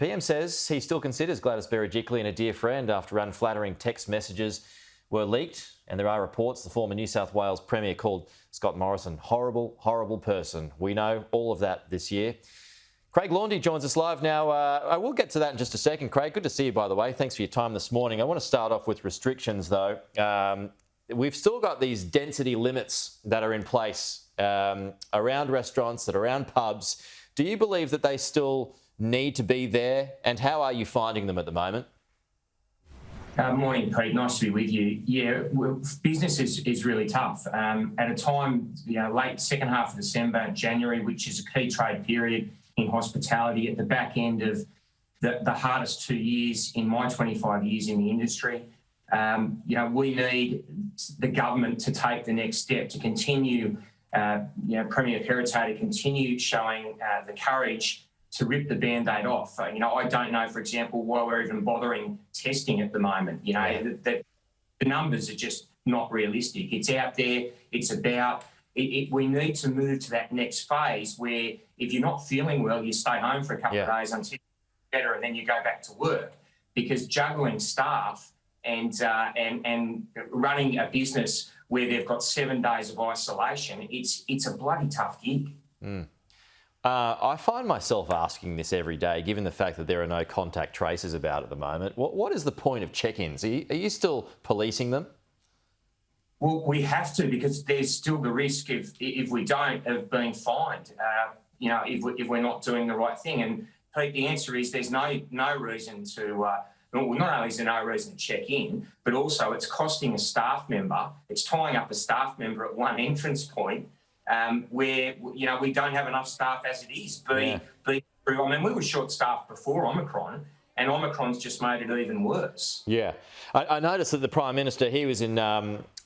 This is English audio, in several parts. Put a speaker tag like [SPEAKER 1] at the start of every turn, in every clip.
[SPEAKER 1] PM says he still considers Gladys Berejiklian a dear friend after unflattering text messages were leaked. And there are reports the former New South Wales Premier called Scott Morrison horrible, horrible person. We know all of that this year. Craig Laundy joins us live now. I will get to that in just a second. Craig, good to see you, by the way. Thanks for your time this morning. I want to start off with restrictions, though. We've still got these density limits that are in place around restaurants, that are around pubs. Do you believe that they still need to be there? And how are you finding them at the moment?
[SPEAKER 2] Morning, Pete. Nice to be with you. Yeah, well, business is really tough. At a time, late second half of December, January, which is a key trade period in hospitality, at the back end of the hardest 2 years in my 25 years in the industry. We need the government to take the next step to continue, Premier Perrottet to continue showing the courage to rip the Band-Aid off. I don't know, for example, why we're even bothering testing at the moment. The numbers are just not realistic. It's out there. It's about we need to move to that next phase where if you're not feeling well, you stay home for a couple of days until you're better, and then you go back to work. Because juggling staff and running a business where they've got 7 days of isolation, it's a bloody tough gig.
[SPEAKER 1] I find myself asking this every day, given the fact that there are no contact traces about at the moment. What is the point of check-ins? Are you still policing them?
[SPEAKER 2] Well, we have to, because there's still the risk if we don't of being fined. If we're not doing the right thing. And Pete, the answer is there's no reason to. Not only is there no reason to check in, but also it's costing a staff member. It's tying up a staff member at one entrance point. Where we don't have enough staff as it is. We were short-staffed before Omicron, and Omicron's just made it even worse. Yeah,
[SPEAKER 1] I noticed that the Prime Minister, he was in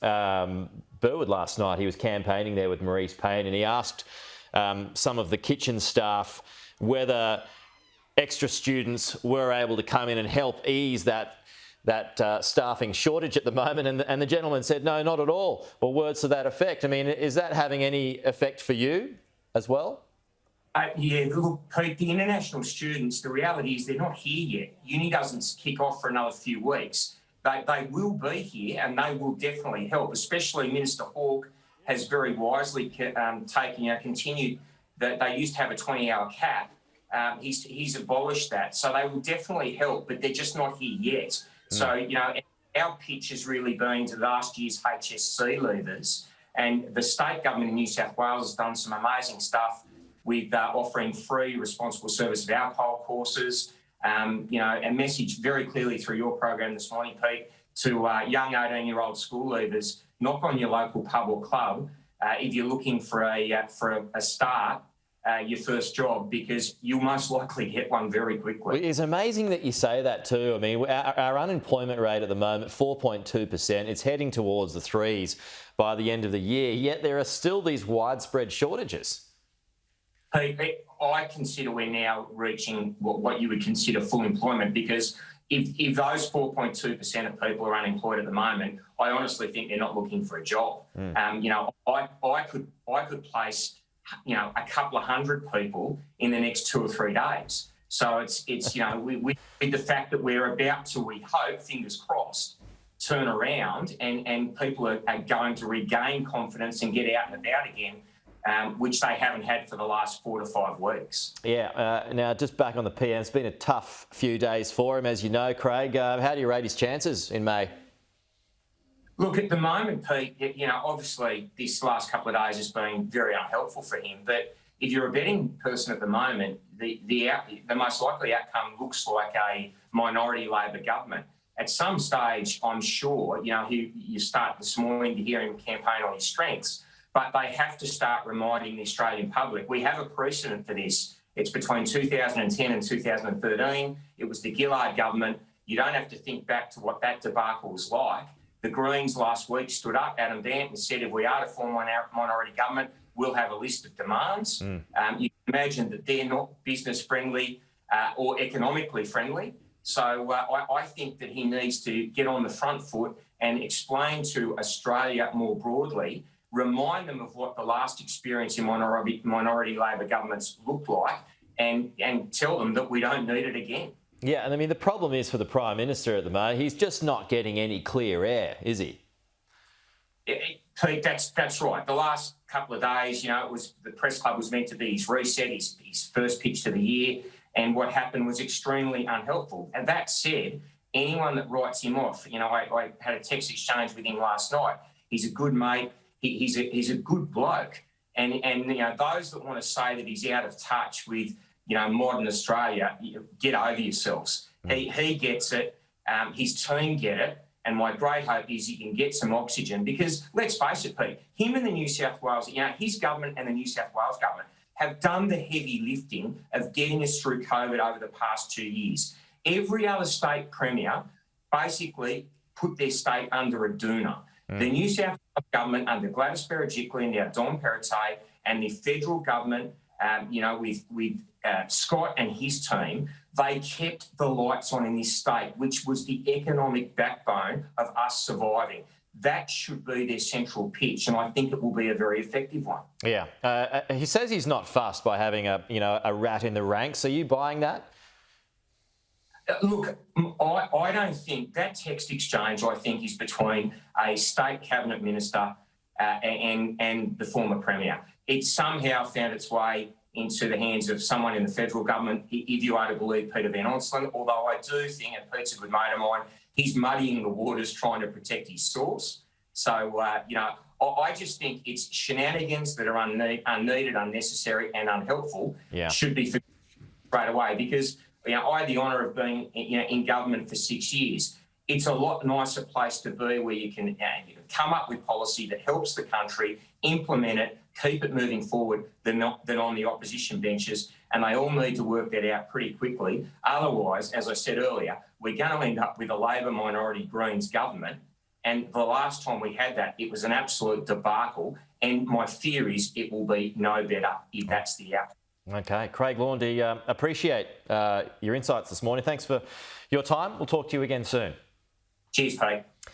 [SPEAKER 1] Burwood last night. He was campaigning there with Maurice Payne, and he asked some of the kitchen staff whether extra students were able to come in and help ease that staffing shortage at the moment, and the gentleman said, no, not at all, or words to that effect. I mean, is that having any effect for you as well?
[SPEAKER 2] Look, Pete, the international students, the reality is they're not here yet. Uni doesn't kick off for another few weeks. They will be here, and they will definitely help, especially Minister Hawke has very wisely continued that they used to have a 20-hour cap. He's abolished that. So they will definitely help, but they're just not here yet. So, our pitch has really been to last year's HSC leavers, and the state government in New South Wales has done some amazing stuff with offering free responsible service of alcohol courses. A message very clearly through your program this morning, Pete, to young 18-year-old school leavers: knock on your local pub or club if you're looking for a start. Your first job, because you'll most likely get one very quickly.
[SPEAKER 1] It's amazing that you say that too. I mean, our unemployment rate at the moment, 4.2%. It's heading towards the threes by the end of the year, yet there are still these widespread shortages.
[SPEAKER 2] Hey, I consider we're now reaching what you would consider full employment, because if those 4.2% of people are unemployed at the moment, I honestly think they're not looking for a job. I could place a couple of hundred people in the next 2 or 3 days. So it's with the fact that we're about to, we hope, fingers crossed, turn around and people are going to regain confidence and get out and about again, which they haven't had for the last 4 to 5 weeks.
[SPEAKER 1] Yeah. Now, just back on the PM, it's been a tough few days for him, as you know, Craig. How do you rate his chances in May?
[SPEAKER 2] Look, at the moment, Pete, obviously this last couple of days has been very unhelpful for him. But if you're a betting person at the moment, the most likely outcome looks like a minority Labor government. At some stage, I'm sure, you start this morning to hear him campaign on his strengths, but they have to start reminding the Australian public. We have a precedent for this. It's between 2010 and 2013. It was the Gillard government. You don't have to think back to what that debacle was like. The Greens last week stood up, Adam Bandt, and said if we are to form a minority government, we'll have a list of demands. You can imagine that they're not business friendly or economically friendly. So I think that he needs to get on the front foot and explain to Australia more broadly, remind them of what the last experience in minority Labor governments looked like, and tell them that we don't need it again.
[SPEAKER 1] Yeah, and I mean, the problem is for the Prime Minister at the moment, he's just not getting any clear air, is he?
[SPEAKER 2] Pete, that's right. The last couple of days, it was the press club was meant to be his reset, his first pitch to the year, and what happened was extremely unhelpful. And that said, anyone that writes him off, I had a text exchange with him last night. He's a good mate. He's a good bloke, and those that want to say that he's out of touch with modern Australia, get over yourselves. He gets it. His team get it. And my great hope is he can get some oxygen because, let's face it, Pete, him and the New South Wales, his government and the New South Wales government have done the heavy lifting of getting us through COVID over the past 2 years. Every other state premier basically put their state under a doona. The New South Wales government under Gladys Berejiklian, now Don Perrottet, and the federal government, with Scott and his team, they kept the lights on in this state, which was the economic backbone of us surviving. That should be their central pitch, and I think it will be a very effective one.
[SPEAKER 1] Yeah. He says he's not fussed by having a rat in the ranks. Are you buying that?
[SPEAKER 2] Look, I don't think that text exchange, I think, is between a state cabinet minister and the former premier. It somehow found its way into the hands of someone in the federal government, if you are to believe Peter Van Onselen, although I do think, and Pete's a good mate of mine, he's muddying the waters trying to protect his source. So, I just think it's shenanigans that are unneeded, unnecessary and unhelpful should be forgiven straight away because, I had the honour of being in government for 6 years. It's a lot nicer place to be where you can come up with policy that helps the country, implement it, keep it moving forward than on the opposition benches. And they all need to work that out pretty quickly. Otherwise, as I said earlier, we're going to end up with a Labor minority Greens government. And the last time we had that, it was an absolute debacle. And my fear is it will be no better if that's the outcome.
[SPEAKER 1] Okay, Craig Laundy, appreciate your insights this morning. Thanks for your time. We'll talk to you again soon.
[SPEAKER 2] Cheers, Pete.